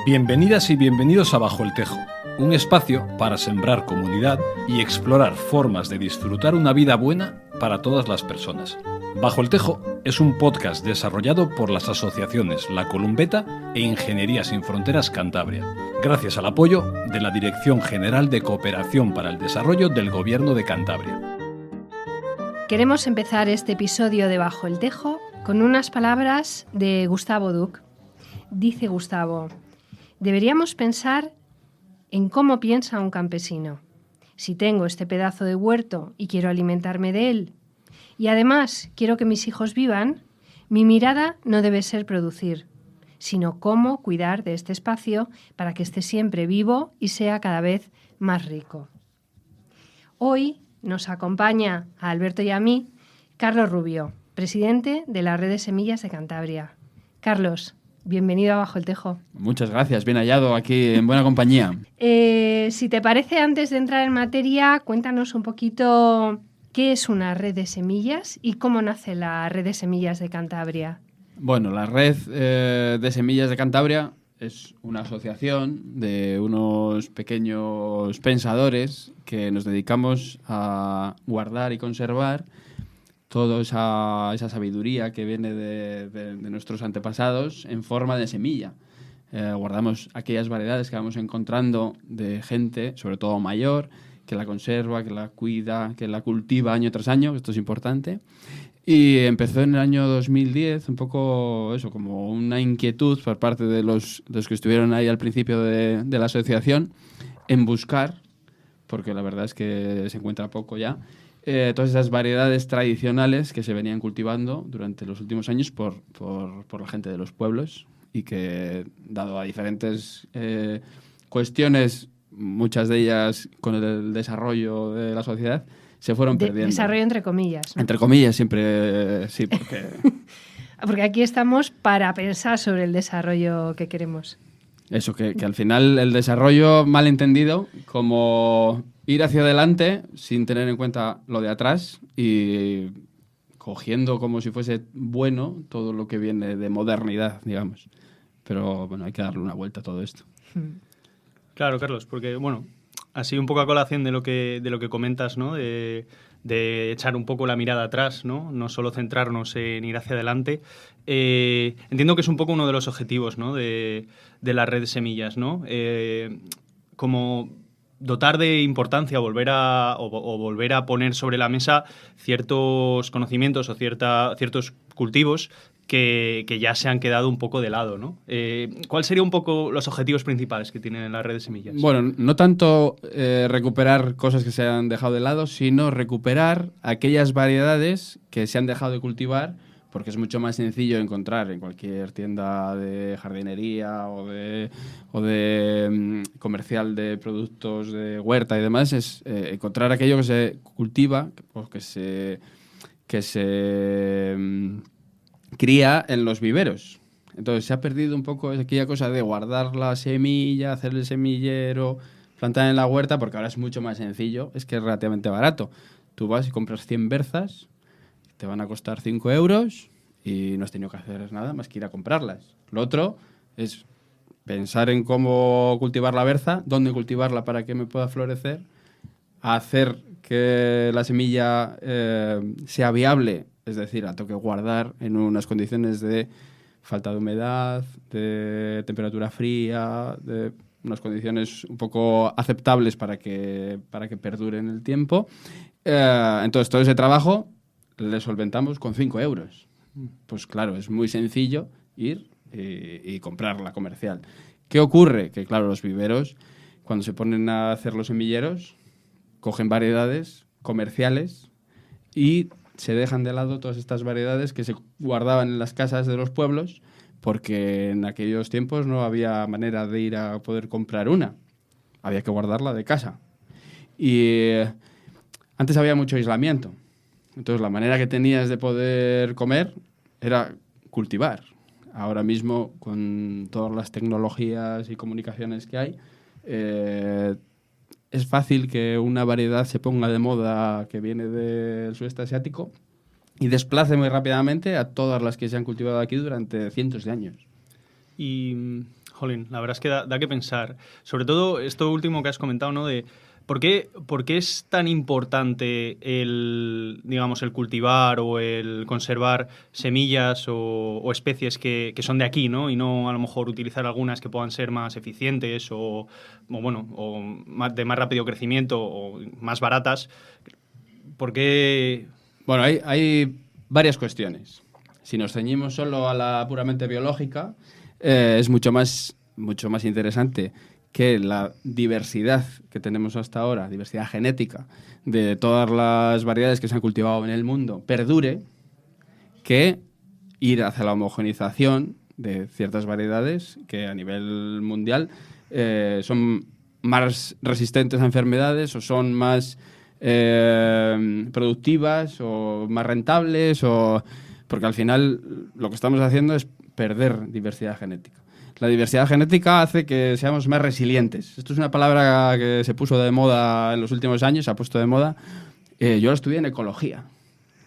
Bienvenidas y bienvenidos a Bajo el Tejo, un espacio para sembrar comunidad y explorar formas de disfrutar una vida buena para todas las personas. Bajo el Tejo es un podcast desarrollado por las asociaciones La Columbeta e Ingeniería Sin Fronteras Cantabria, gracias al apoyo de la Dirección General de Cooperación para el Desarrollo del Gobierno de Cantabria. Queremos empezar este episodio de Bajo el Tejo con unas palabras de Gustavo Duc. Dice Gustavo: deberíamos pensar en cómo piensa un campesino. Si tengo este pedazo de huerto y quiero alimentarme de él, y además quiero que mis hijos vivan, mi mirada no debe ser producir, sino cómo cuidar de este espacio para que esté siempre vivo y sea cada vez más rico. Hoy nos acompaña a Alberto y a mí Carlos Rubio, presidente de la Red de Semillas de Cantabria. Carlos, bienvenido a Bajo el Tejo. Muchas gracias, bien hallado aquí en buena compañía. Si te parece, antes de entrar en materia, cuéntanos un poquito qué es una red de semillas y cómo nace la Red de Semillas de Cantabria. Bueno, la Red de Semillas de Cantabria es una asociación de unos pequeños pensadores que nos dedicamos a guardar y conservar toda esa sabiduría que viene de nuestros antepasados en forma de semilla. Guardamos aquellas variedades que vamos encontrando de gente, sobre todo mayor, que la conserva, que la cuida, que la cultiva año tras año, esto es importante. Y empezó en el año 2010 un poco eso, como una inquietud por parte de los que estuvieron ahí al principio de la asociación en buscar, porque la verdad es que se encuentra poco ya, todas esas variedades tradicionales que se venían cultivando durante los últimos años por la gente de los pueblos y que, dado a diferentes cuestiones, muchas de ellas con el desarrollo de la sociedad, se fueron perdiendo. Desarrollo entre comillas, ¿no? Entre comillas, siempre, sí, porque... Porque aquí estamos para pensar sobre el desarrollo que queremos. Eso, que al final el desarrollo mal entendido como ir hacia adelante sin tener en cuenta lo de atrás y cogiendo como si fuese bueno todo lo que viene de modernidad, digamos. Pero bueno, hay que darle una vuelta a todo esto. Claro, Carlos, porque bueno, así un poco a colación de lo que comentas, ¿no? De echar un poco la mirada atrás, ¿no? No solo centrarnos en ir hacia adelante. Entiendo que es un poco uno de los objetivos, ¿no? de la Red de Semillas, ¿no? Como dotar de importancia, volver a poner sobre la mesa ciertos conocimientos o ciertos cultivos que ya se han quedado un poco de lado, ¿no? ¿Cuáles serían un poco los objetivos principales que tiene la Red de Semillas? Bueno, no tanto recuperar cosas que se han dejado de lado, sino recuperar aquellas variedades que se han dejado de cultivar, porque es mucho más sencillo encontrar en cualquier tienda de jardinería o de comercial de productos de huerta y demás, es encontrar aquello que se cultiva o que se cría en los viveros. Entonces se ha perdido un poco aquella cosa de guardar la semilla, hacer el semillero, plantar en la huerta, porque ahora es mucho más sencillo, es que es relativamente barato. Tú vas y compras 100 berzas, te van a costar 5 euros y no has tenido que hacer nada más que ir a comprarlas. Lo otro es pensar en cómo cultivar la berza, dónde cultivarla para que me pueda florecer, hacer que la semilla sea viable, es decir, la tengo que guardar en unas condiciones de falta de humedad, de temperatura fría, de unas condiciones un poco aceptables para que perdure en el tiempo. Entonces, todo ese trabajo le solventamos con 5 euros. Pues claro, es muy sencillo ir y comprar la comercial. ¿Qué ocurre? Que claro, los viveros, cuando se ponen a hacer los semilleros, cogen variedades comerciales y se dejan de lado todas estas variedades que se guardaban en las casas de los pueblos, porque en aquellos tiempos no había manera de ir a poder comprar una. Había que guardarla de casa. Y antes había mucho aislamiento. Entonces la manera que tenías de poder comer era cultivar. Ahora mismo, con todas las tecnologías y comunicaciones que hay, es fácil que una variedad se ponga de moda que viene del sudeste asiático y desplace muy rápidamente a todas las que se han cultivado aquí durante cientos de años. Y Jolín, la verdad es que da que pensar. Sobre todo esto último que has comentado, ¿no? De ¿por qué es tan importante digamos, el cultivar o el conservar semillas o especies que son de aquí, ¿no? Y no a lo mejor utilizar algunas que puedan ser más eficientes o de más rápido crecimiento o más baratas. ¿Por qué? Bueno, hay varias cuestiones. Si nos ceñimos solo a la puramente biológica, es mucho más interesante que la diversidad que tenemos hasta ahora, diversidad genética de todas las variedades que se han cultivado en el mundo, perdure, que ir hacia la homogenización de ciertas variedades que a nivel mundial son más resistentes a enfermedades o son más productivas o más rentables, porque al final lo que estamos haciendo es perder diversidad genética. La diversidad genética hace que seamos más resilientes. Esto es una palabra que se puso de moda en los últimos años, se ha puesto de moda. Yo lo estudié en ecología.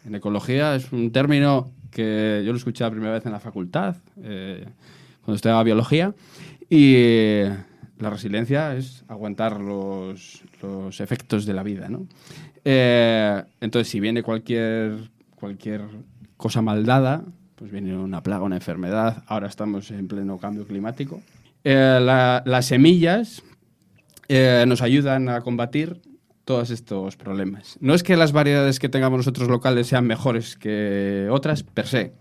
En ecología es un término que yo lo escuché la primera vez en la facultad, cuando estudiaba biología, y la resiliencia es aguantar los efectos de la vida, ¿no? Entonces, si viene cualquier cosa mal dada, pues viene una plaga, una enfermedad. Ahora estamos en pleno cambio climático. Las semillas nos ayudan a combatir todos estos problemas. No es que las variedades que tengamos nosotros locales sean mejores que otras per se,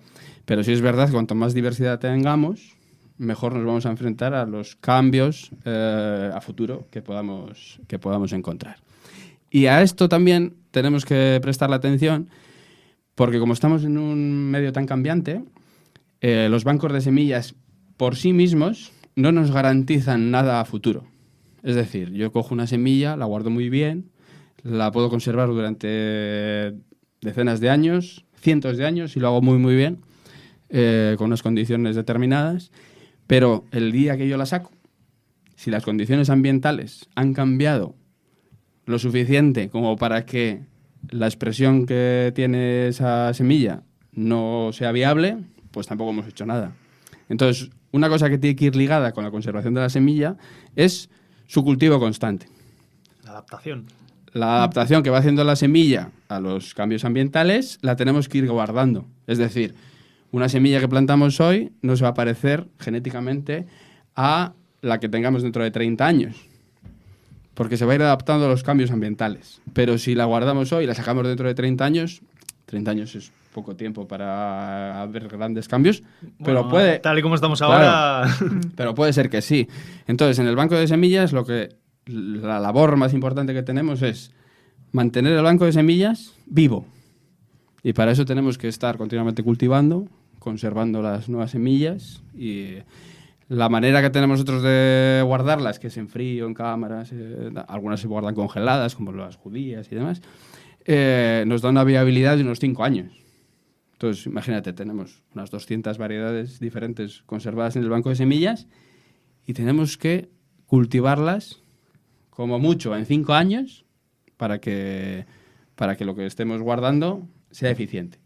pero sí es verdad que cuanto más diversidad tengamos, mejor nos vamos a enfrentar a los cambios a futuro que podamos encontrar. Y a esto también tenemos que prestarle atención, porque como estamos en un medio tan cambiante, los bancos de semillas por sí mismos no nos garantizan nada a futuro. Es decir, yo cojo una semilla, la guardo muy bien, la puedo conservar durante decenas de años, cientos de años, y lo hago muy, muy bien, con unas condiciones determinadas, pero el día que yo la saco, si las condiciones ambientales han cambiado lo suficiente como para que la expresión que tiene esa semilla no sea viable, pues tampoco hemos hecho nada. Entonces, una cosa que tiene que ir ligada con la conservación de la semilla es su cultivo constante. La adaptación. La adaptación que va haciendo la semilla a los cambios ambientales la tenemos que ir guardando. Es decir, una semilla que plantamos hoy no se va a parecer genéticamente a la que tengamos dentro de 30 años, porque se va a ir adaptando a los cambios ambientales. Pero si la guardamos hoy y la sacamos dentro de 30 años es poco tiempo para ver grandes cambios, pero bueno, puede... Tal y como estamos claro, ahora... pero puede ser que sí. Entonces, en el banco de semillas, la labor más importante que tenemos es mantener el banco de semillas vivo. Y para eso tenemos que estar continuamente cultivando, conservando las nuevas semillas, y la manera que tenemos nosotros de guardarlas, que es en frío, en cámaras, algunas se guardan congeladas, como las judías y demás, nos da una viabilidad de unos 5 años. Entonces, imagínate, tenemos unas 200 variedades diferentes conservadas en el banco de semillas y tenemos que cultivarlas como mucho en 5 años para que lo que estemos guardando sea eficiente.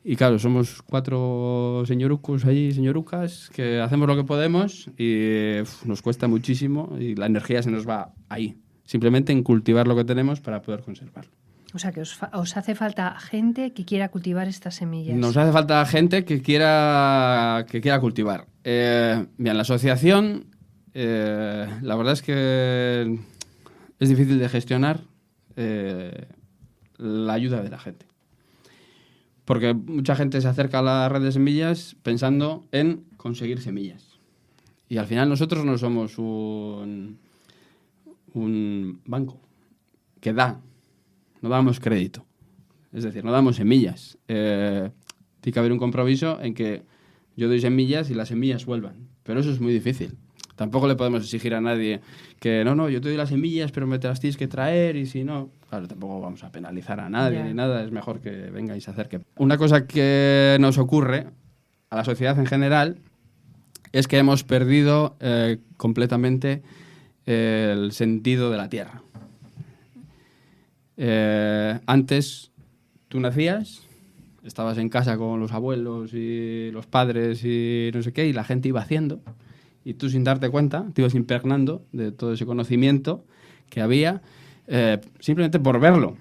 Y claro, somos 4 señorucos allí, señorucas, que hacemos lo que podemos y nos cuesta muchísimo y la energía se nos va ahí, simplemente en cultivar lo que tenemos para poder conservarlo. O sea, que os hace falta gente que quiera cultivar estas semillas. Nos hace falta gente que quiera cultivar. Bien, la asociación, la verdad es que es difícil de gestionar la ayuda de la gente. Porque mucha gente se acerca a la red de semillas pensando en conseguir semillas. Y al final nosotros no somos un banco que no damos crédito. Es decir, no damos semillas. Tiene que haber un compromiso en que yo doy semillas y las semillas vuelvan. Pero eso es muy difícil. Tampoco le podemos exigir a nadie que no, yo te doy las semillas, pero me te las tienes que traer, y si no, claro, tampoco vamos a penalizar a nadie ni nada, es mejor que venga y se acerque. Una cosa que nos ocurre a la sociedad en general es que hemos perdido completamente el sentido de la tierra. Antes tú nacías, estabas en casa con los abuelos y los padres y no sé qué, y la gente iba haciendo. y tú sin darte cuenta te ibas impregnando de todo ese conocimiento que había simplemente por verlo.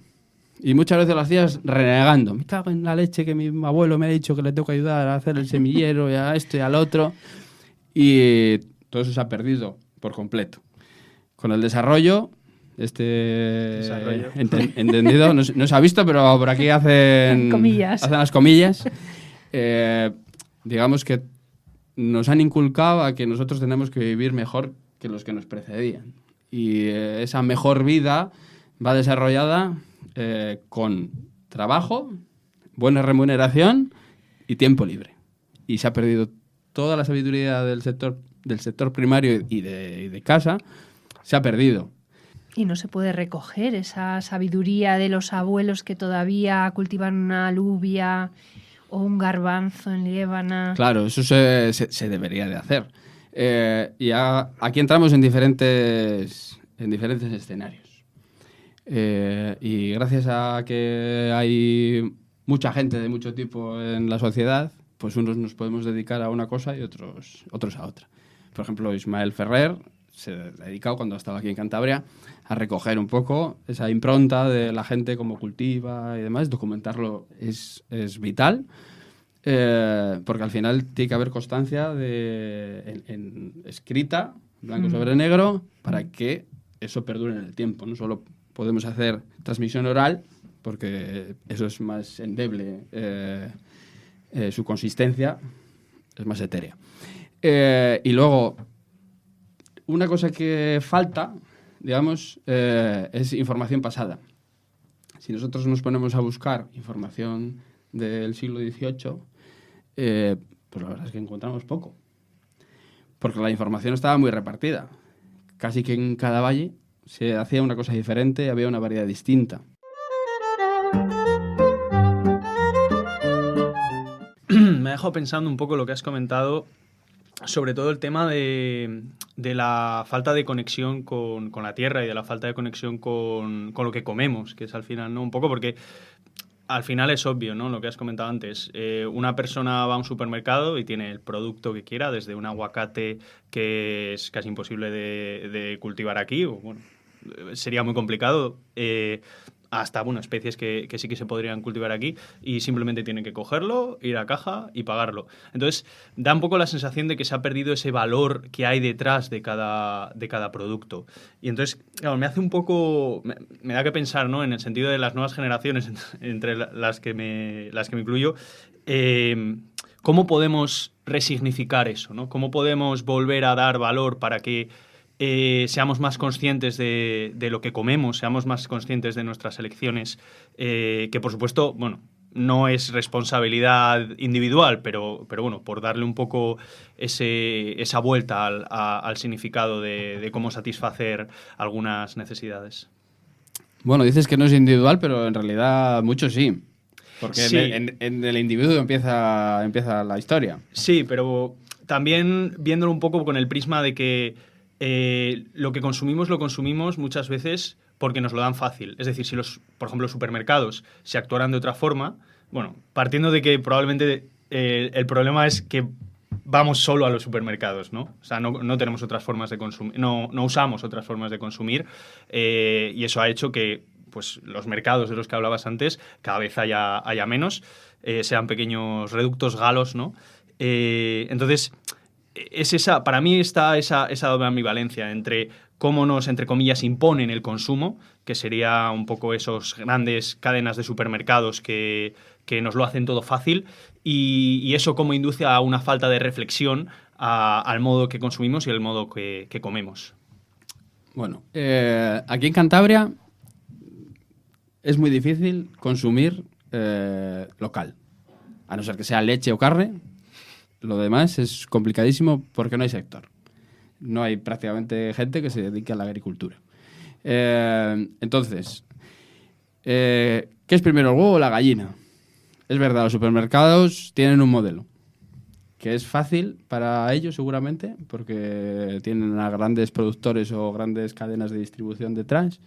Y muchas veces lo hacías renegando. Me cago en la leche que mi abuelo me ha dicho que le tengo que ayudar a hacer el semillero y a esto y al otro. Y todo eso se ha perdido por completo. Con el desarrollo, entendido, no se ha visto, pero por aquí hacen las comillas. Digamos que nos han inculcado a que nosotros tenemos que vivir mejor que los que nos precedían. Y esa mejor vida va desarrollada con trabajo, buena remuneración y tiempo libre. Y se ha perdido toda la sabiduría del sector primario y de casa, se ha perdido. Y no se puede recoger esa sabiduría de los abuelos que todavía cultivan una alubia o un garbanzo en Liébana. Claro, eso se debería de hacer. Y aquí entramos en diferentes escenarios. Y gracias a que hay mucha gente de mucho tipo en la sociedad, pues unos nos podemos dedicar a una cosa y otros a otra. Por ejemplo, Ismael Ferrer se ha dedicado, cuando estaba aquí en Cantabria, a recoger un poco esa impronta de la gente, cómo cultiva y demás. Documentarlo es vital, porque al final tiene que haber constancia en escrita, blanco sobre negro, para que eso perdure en el tiempo. No solo podemos hacer transmisión oral, porque eso es más endeble, su consistencia es más etérea. Y luego, una cosa que falta, digamos, es información pasada. Si nosotros nos ponemos a buscar información del siglo XVIII, pues la verdad es que encontramos poco. Porque la información estaba muy repartida. Casi que en cada valle se hacía una cosa diferente, había una variedad distinta. Me ha dejado pensando un poco lo que has comentado, sobre todo el tema de la falta de conexión con la tierra y de la falta de conexión con lo que comemos, que es al final, ¿no? Un poco porque al final es obvio, ¿no? Lo que has comentado antes. Una persona va a un supermercado y tiene el producto que quiera, desde un aguacate que es casi imposible de cultivar aquí, o bueno, sería muy complicado, hasta especies que sí que se podrían cultivar aquí, y simplemente tienen que cogerlo, ir a caja y pagarlo. Entonces, da un poco la sensación de que se ha perdido ese valor que hay detrás de cada producto. Y entonces, claro, me hace un poco... Me da que pensar, ¿no? En el sentido de las nuevas generaciones, entre las que me incluyo, ¿cómo podemos resignificar eso, ¿no? ¿Cómo podemos volver a dar valor para que seamos más conscientes de lo que comemos, seamos más conscientes de nuestras elecciones, que por supuesto, bueno, no es responsabilidad individual, pero bueno, por darle un poco esa vuelta al significado de cómo satisfacer algunas necesidades? Bueno, dices que no es individual, pero en realidad mucho sí. Porque sí. En el individuo empieza la historia. Sí, pero también viéndolo un poco con el prisma de que lo que consumimos lo consumimos muchas veces porque nos lo dan fácil. Es decir, si por ejemplo, los supermercados se actuaran de otra forma, bueno, partiendo de que probablemente el problema es que vamos solo a los supermercados, ¿no? O sea, no tenemos otras formas de consumir, no usamos otras formas de consumir, y eso ha hecho que pues, los mercados de los que hablabas antes cada vez haya menos, sean pequeños reductos galos, ¿no? Entonces... para mí está esa doble ambivalencia entre cómo nos, entre comillas, imponen el consumo, que sería un poco esos grandes cadenas de supermercados que nos lo hacen todo fácil, y eso cómo induce a una falta de reflexión al modo que consumimos y al modo que comemos. Bueno, aquí en Cantabria es muy difícil consumir local, a no ser que sea leche o carne. Lo demás es complicadísimo porque no hay sector. No hay prácticamente gente que se dedique a la agricultura. Entonces, ¿qué es primero, el huevo o la gallina? Es verdad, los supermercados tienen un modelo que es fácil para ellos seguramente porque tienen a grandes productores o grandes cadenas de distribución detrás,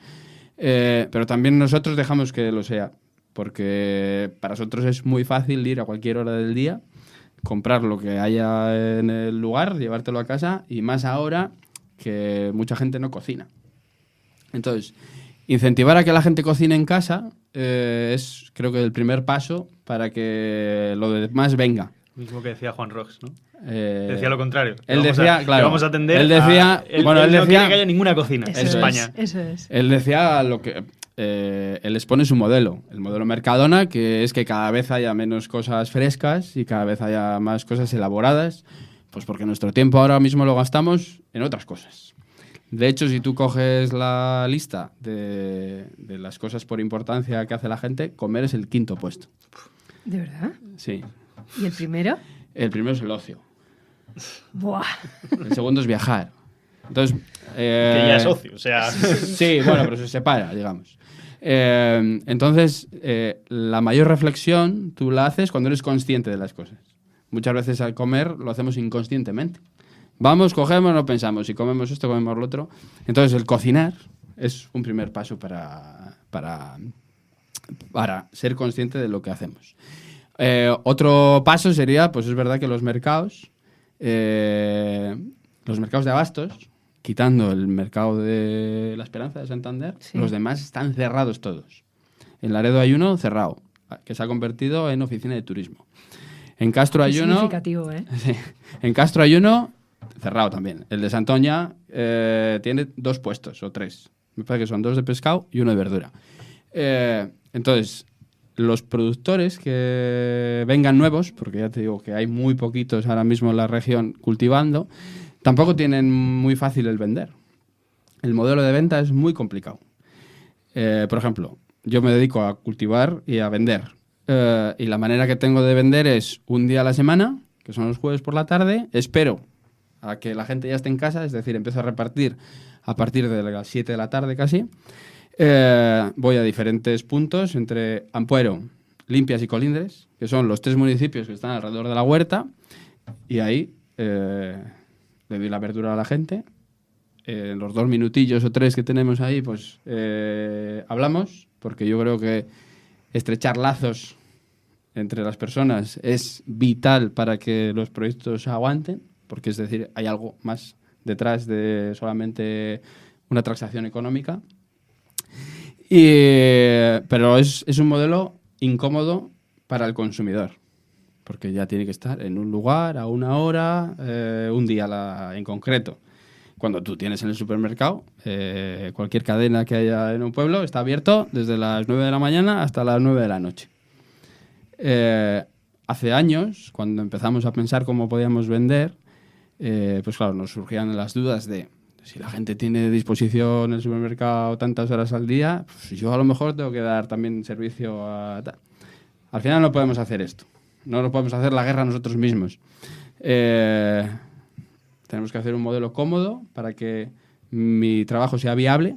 pero también nosotros dejamos que lo sea porque para nosotros es muy fácil ir a cualquier hora del día comprar lo que haya en el lugar, llevártelo a casa, y más ahora que mucha gente no cocina. Entonces, incentivar a que la gente cocine en casa es, creo que, el primer paso para que lo demás venga. Mismo que decía Juan Rox, ¿no? Decía lo contrario. Él decía, claro. Vamos a atender. Él decía, él bueno, él no decía quiere que haya ninguna cocina Eso en es, España. Eso es. Él decía lo que él expone su modelo, el modelo Mercadona, que es que cada vez haya menos cosas frescas y cada vez haya más cosas elaboradas, pues porque nuestro tiempo ahora mismo lo gastamos en otras cosas. De hecho, si tú coges la lista de las cosas por importancia que hace la gente, comer es el 5º puesto. ¿De verdad? Sí. ¿Y el primero? El primero es el ocio. Buah. El segundo es viajar. Entonces, Que ya es ocio, o sea. Sí, bueno, pero se separa, digamos. Entonces, la mayor reflexión tú la haces cuando eres consciente de las cosas. Muchas veces al comer lo hacemos inconscientemente. Vamos, cogemos, no pensamos. Si comemos esto, comemos lo otro. Entonces, el cocinar es un primer paso para ser consciente de lo que hacemos. Otro paso sería, pues es verdad que los mercados de abastos, quitando el mercado de La Esperanza de Santander, Sí. los demás están cerrados todos. En Laredo hay uno cerrado, que se ha convertido en oficina de turismo. En Castro Qué hay uno... significativo, ¿eh? Sí. En Castro hay uno cerrado también. El de Santoña tiene 2 puestos o 3. Me parece que son 2 de pescado y 1 de verdura. Entonces, los productores que vengan nuevos, porque ya te digo que hay muy poquitos ahora mismo en la región cultivando, tampoco tienen muy fácil el vender. El modelo de venta es muy complicado. Por ejemplo, yo me dedico a cultivar y a vender. Y la manera que tengo de vender es un día a la semana, que son los jueves por la tarde. Espero a que la gente ya esté en casa, es decir, empiezo a repartir a partir de las 7 de la tarde casi. Voy a diferentes puntos entre Ampuero, Limpias y Colindres, que son los 3 municipios que están alrededor de la huerta, y ahí le doy la verdura a la gente. En los 2 minutillos o 3 que tenemos ahí, pues hablamos, porque yo creo que estrechar lazos entre las personas es vital para que los proyectos aguanten, porque es decir, hay algo más detrás de solamente una transacción económica. Pero es un modelo incómodo para el consumidor, porque ya tiene que estar en un lugar, a una hora, un día en concreto. Cuando tú tienes en el supermercado, cualquier cadena que haya en un pueblo está abierto desde las 9 de la mañana hasta las 9 de la noche. Hace años, cuando empezamos a pensar cómo podíamos vender, pues claro, nos surgían las dudas de si la gente tiene disposición el supermercado tantas horas al día, pues yo a lo mejor tengo que dar también servicio a tal. Al final no podemos hacer esto. No nos podemos hacer la guerra nosotros mismos. Tenemos que hacer un modelo cómodo para que mi trabajo sea viable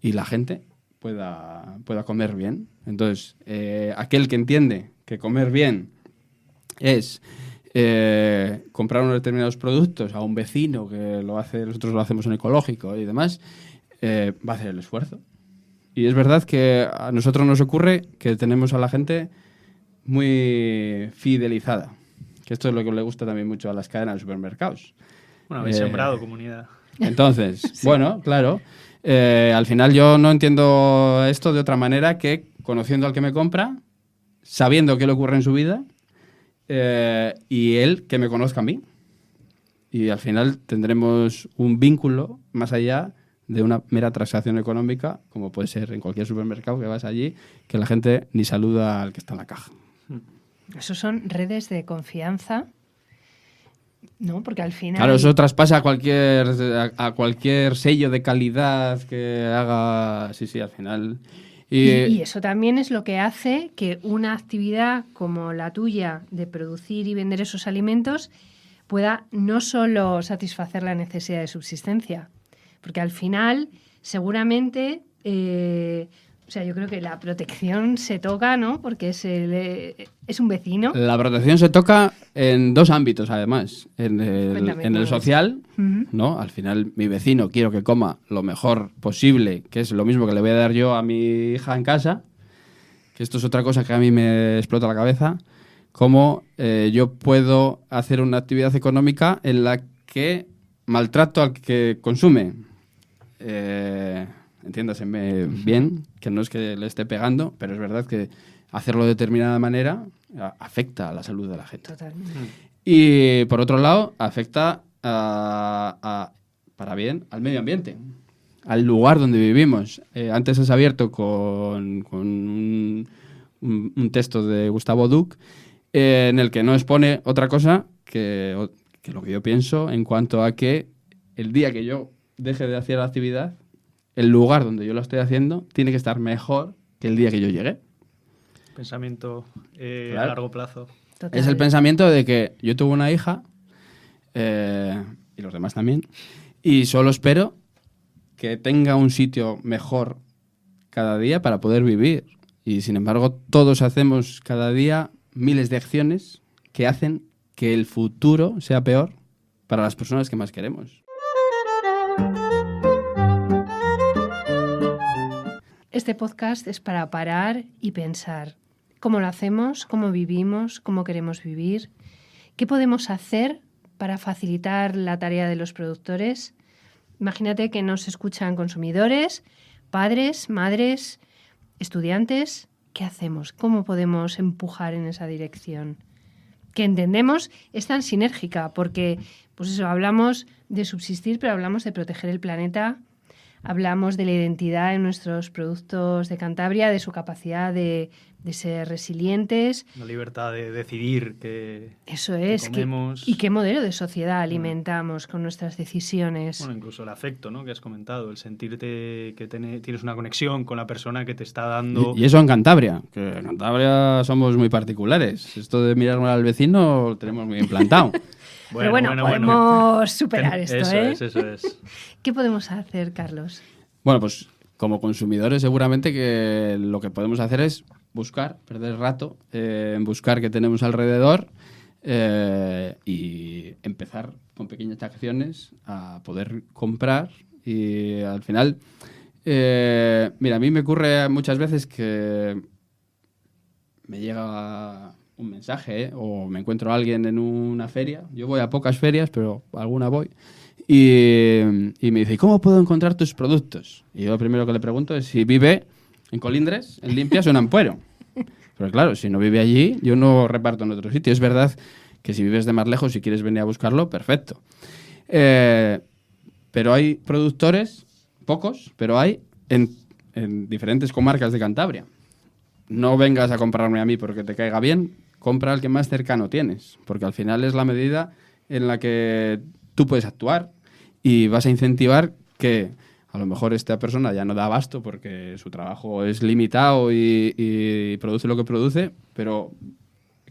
y la gente pueda comer bien. Entonces, aquel que entiende que comer bien es comprar unos determinados productos a un vecino que lo hace, nosotros lo hacemos en ecológico y demás, va a hacer el esfuerzo. Y es verdad que a nosotros nos ocurre que tenemos a la gente muy fidelizada, que esto es lo que le gusta también mucho a las cadenas de supermercados. Bueno, habéis sembrado comunidad. Entonces, Sí. bueno, claro, al final yo no entiendo esto de otra manera que conociendo al que me compra, sabiendo qué le ocurre en su vida, y él que me conozca a mí. Y al final tendremos un vínculo más allá de una mera transacción económica, como puede ser en cualquier supermercado que vas allí, que la gente ni saluda al que está en la caja. Eso son redes de confianza, ¿no? Porque al final... Claro, eso traspasa a cualquier sello de calidad que haga... Sí, al final... Y eso también es lo que hace que una actividad como la tuya de producir y vender esos alimentos pueda no solo satisfacer la necesidad de subsistencia, porque al final seguramente, o sea, yo creo que la protección se toca, ¿no? Porque es un vecino. La protección se toca en 2 ámbitos, además. En Cuéntame, el ¿cómo es? social, Ujú. ¿no? Al final, mi vecino quiero que coma lo mejor posible, que es lo mismo que le voy a dar yo a mi hija en casa, que esto es otra cosa que a mí me explota la cabeza. cómo yo puedo hacer una actividad económica en la que maltrato al que consume. Entiéndaseme bien, que no es que le esté pegando, pero es verdad que hacerlo de determinada manera afecta a la salud de la gente. Totalmente. Y por otro lado, afecta para bien al medio ambiente, al lugar donde vivimos. Antes has abierto con un texto de Gustavo Duc en el que no expone otra cosa que lo que yo pienso en cuanto a que el día que yo deje de hacer la actividad, el lugar donde yo lo estoy haciendo tiene que estar mejor que el día que yo llegué. Pensamiento Claro. a largo plazo. Total. Es el pensamiento de que yo tuve una hija, y los demás también, y solo espero que tenga un sitio mejor cada día para poder vivir. Y sin embargo, todos hacemos cada día miles de acciones que hacen que el futuro sea peor para las personas que más queremos. Este podcast es para parar y pensar cómo lo hacemos, cómo vivimos, cómo queremos vivir, qué podemos hacer para facilitar la tarea de los productores. Imagínate que nos escuchan consumidores, padres, madres, estudiantes. ¿Qué hacemos? ¿Cómo podemos empujar en esa dirección? Que entendemos es tan sinérgica porque, pues eso, hablamos de subsistir, pero hablamos de proteger el planeta. Hablamos de la identidad en nuestros productos de Cantabria, de su capacidad de ser resilientes. La libertad de decidir Eso es. comemos. ¿Y qué modelo de sociedad alimentamos con nuestras decisiones? Bueno, incluso el afecto, ¿no? Que has comentado, el sentirte que tienes una conexión con la persona que te está dando... Y eso en Cantabria, que en Cantabria somos muy particulares. Esto de mirar al vecino lo tenemos muy implantado. Pero bueno, podemos superar esto, Eso es. ¿Qué podemos hacer, Carlos? Bueno, pues como consumidores seguramente que lo que podemos hacer es buscar, perder el rato, en buscar qué tenemos alrededor y empezar con pequeñas acciones a poder comprar y al final, mira, a mí me ocurre muchas veces que me llega un mensaje o me encuentro a alguien en una feria. Yo voy a pocas ferias, pero a alguna voy. Y me dice, ¿cómo puedo encontrar tus productos? Y yo lo primero que le pregunto es si vive en Colindres, en Limpias o en Ampuero. Pero claro, si no vive allí, yo no reparto en otro sitio. Es verdad que si vives de más lejos y quieres venir a buscarlo, perfecto. Pero hay productores, pocos, pero hay en diferentes comarcas de Cantabria. No vengas a comprarme a mí porque te caiga bien, compra al que más cercano tienes, porque al final es la medida en la que tú puedes actuar y vas a incentivar que a lo mejor esta persona ya no da abasto porque su trabajo es limitado y produce lo que produce, pero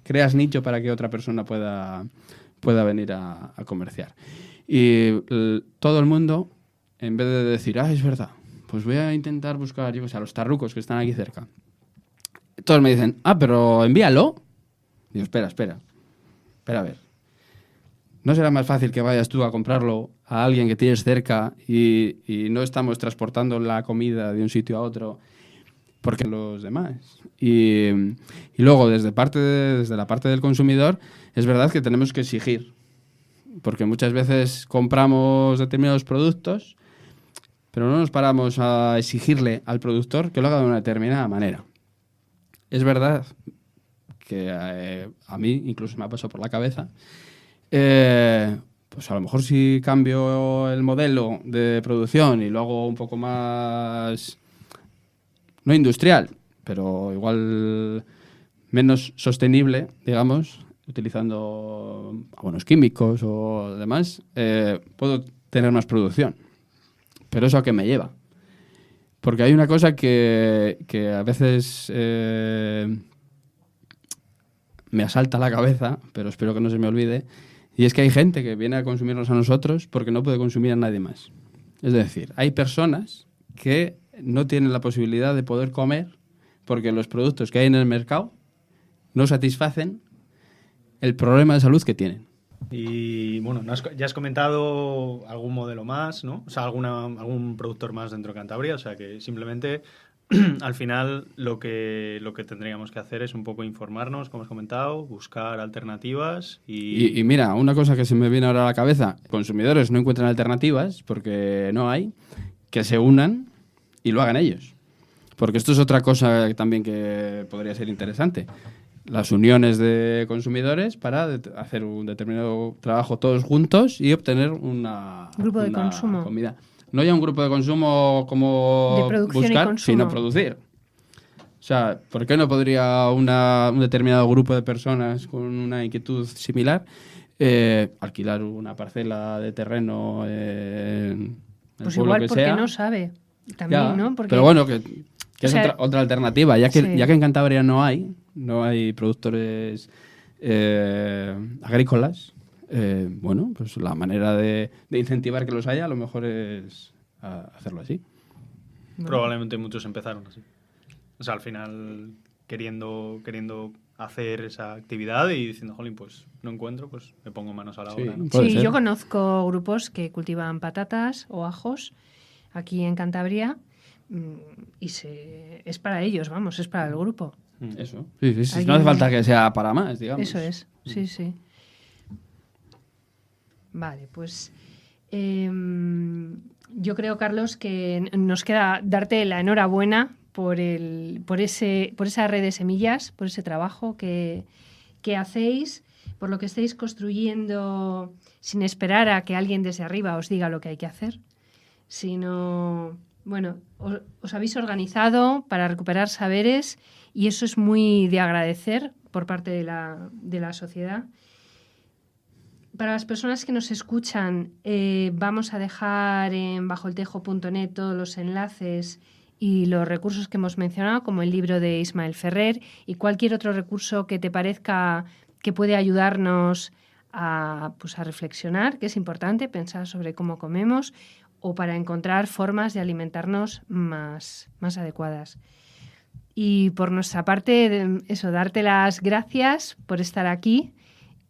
creas nicho para que otra persona pueda venir a comerciar. Y todo el mundo, en vez de decir, es verdad, pues voy a intentar buscar, yo que sé, a los tarrucos que están aquí cerca. Todos me dicen, pero envíalo. Digo, espera a ver. ¿No será más fácil que vayas tú a comprarlo a alguien que tienes cerca y no estamos transportando la comida de un sitio a otro porque los demás? Y luego, desde la parte del consumidor, es verdad que tenemos que exigir. Porque muchas veces compramos determinados productos, pero no nos paramos a exigirle al productor que lo haga de una determinada manera. Es verdad que a mí incluso me ha pasado por la cabeza, pues a lo mejor si cambio el modelo de producción y lo hago un poco más, no industrial, pero igual menos sostenible, digamos, utilizando abonos químicos o demás, puedo tener más producción. Pero ¿eso a qué me lleva? Porque hay una cosa que a veces me asalta la cabeza, pero espero que no se me olvide, y es que hay gente que viene a consumirnos a nosotros porque no puede consumir a nadie más. Es decir, hay personas que no tienen la posibilidad de poder comer porque los productos que hay en el mercado no satisfacen el problema de salud que tienen. Y bueno, ya has comentado algún modelo más, ¿no? O sea, algún productor más dentro de Cantabria, o sea que simplemente al final lo que tendríamos que hacer es un poco informarnos, como has comentado, buscar alternativas Y mira, una cosa que se me viene ahora a la cabeza, consumidores no encuentran alternativas porque no hay, que se unan y lo hagan ellos. Porque esto es otra cosa también que podría ser interesante. Las uniones de consumidores para hacer un determinado trabajo todos juntos y obtener grupo de consumo. Comida. No ya un grupo de consumo como de producción buscar, y consumo, sino producir. O sea, ¿por qué no podría un determinado grupo de personas con una inquietud similar alquilar una parcela de terreno en el pues pueblo igual que porque sea? no sabe también, Ya, ¿no? Porque, pero bueno, que o es sea, otra alternativa, ya que sí. en Cantabria no hay productores agrícolas. Bueno, pues la manera de incentivar que los haya a lo mejor es hacerlo así. Probablemente muchos empezaron así. O sea, al final queriendo hacer esa actividad y diciendo, jolín, pues no encuentro, pues me pongo manos a la obra, ¿no? Puede Sí, ser. yo conozco grupos que cultivan patatas o ajos aquí en Cantabria y es para ellos, vamos, es para el grupo. Eso. Sí. Alguien- No hace falta que sea para más, digamos. Eso es, sí. Vale, pues yo creo, Carlos, que nos queda darte la enhorabuena por esa red de semillas, por ese trabajo que hacéis, por lo que estáis construyendo sin esperar a que alguien desde arriba os diga lo que hay que hacer, sino, bueno, os habéis organizado para recuperar saberes y eso es muy de agradecer por parte de la sociedad. Para las personas que nos escuchan, vamos a dejar en bajoeltejo.net todos los enlaces y los recursos que hemos mencionado, como el libro de Ismael Ferrer y cualquier otro recurso que te parezca que puede ayudarnos a reflexionar, que es importante pensar sobre cómo comemos o para encontrar formas de alimentarnos más adecuadas. Y por nuestra parte, darte las gracias por estar aquí.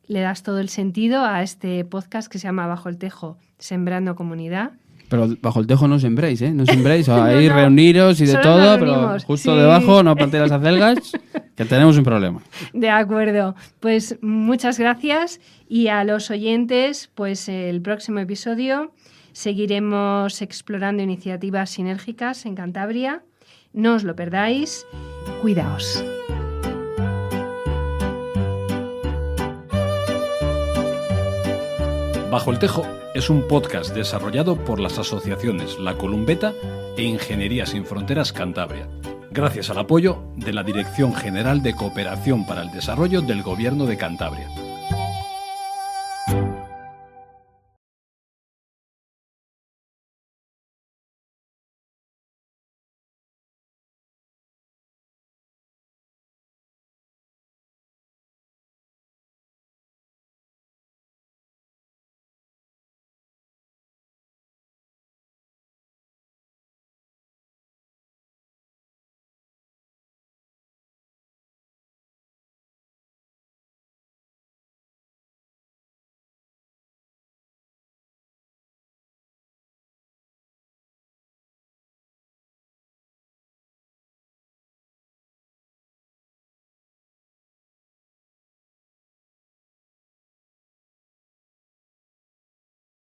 Le das todo el sentido a este podcast que se llama Bajo el Tejo, Sembrando Comunidad. Pero bajo el tejo no sembréis, ¿eh? No sembréis, No, ahí no. reuniros y de Solo todo, nos pero reunimos, justo sí. debajo no plantéis las acelgas, que tenemos un problema. De acuerdo. Pues muchas gracias y a los oyentes, pues el próximo episodio seguiremos explorando iniciativas sinérgicas en Cantabria. No os lo perdáis. Cuidaos. Bajo el Tejo es un podcast desarrollado por las asociaciones La Columbeta e Ingeniería Sin Fronteras Cantabria, gracias al apoyo de la Dirección General de Cooperación para el Desarrollo del Gobierno de Cantabria.